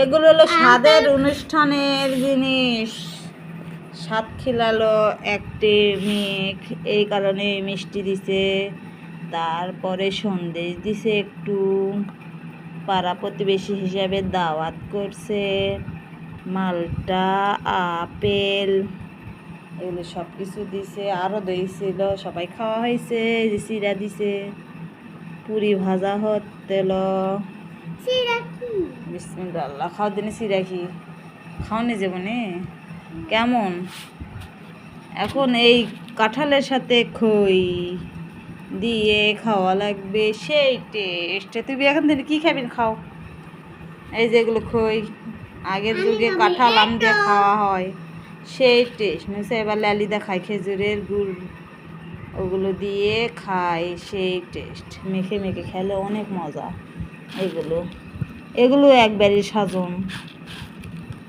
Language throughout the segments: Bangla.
এগুলো হলো স্বাদের অনুষ্ঠানের জিনিস। স্বাদ খিলালো একটি মেঘ, এই কারণে মিষ্টি দিছে। তারপরে সন্দেশ দিছে একটু, পাড়া প্রতিবেশী হিসাবে দাওয়াত করছে। মালটা, আপেল, এগুলো সব কিছু দিছে। আরও দই ছিল, সবাই খাওয়া হয়েছে। যে চিরা দিছে, পুরি ভাজা হতেল। বিসমিল্লাহ, আল্লাহ খাওয়া দিনে চিরা কি খাওয়ানি যাবনি কেমন? এখন এই কাঁঠালের সাথে খই দিয়ে খাওয়া লাগবে, সেই টেস্টে। তুমি এখন থেকে কী খাবেন? খাও। এই যেগুলো খই, আগের যুগে কাঁঠাল আম দিয়ে খাওয়া হয়, সেই টেস্ট। নিশ্চয় এবার লালিদা খায় খেজুরের গুড়, ওগুলো দিয়ে খায়, সেই টেস্ট। মেখে মেখে খেলে অনেক মজা। এগুলো একবারই সাজন।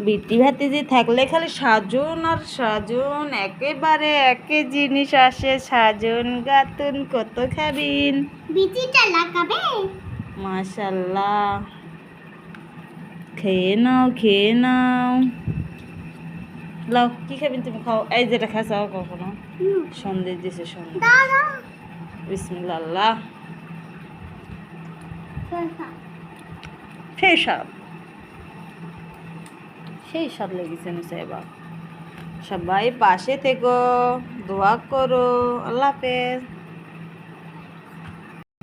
বিটি ভাতিজি থাকলে খালি সাজন আর সাজন, একেবারে একে জিনিস আসে। সাজন গাতুন কত খাবিন, বিটিটা লাগাবে। মাশাল্লাহ, খেয়ে নাও, খেয়ে নাও। লাও, কি খাবেন তুমি? খাও। এই যেটা খাসাও কখনো সন্দেশ দিছে, সন্দেশ। বিসমিল্লাহ, আল্লাহ। সেই স্বাদ লেগেছে নুসাইবা। সবাই পাশে থেকো, দোয়া করো। আল্লাহ হাফেজ।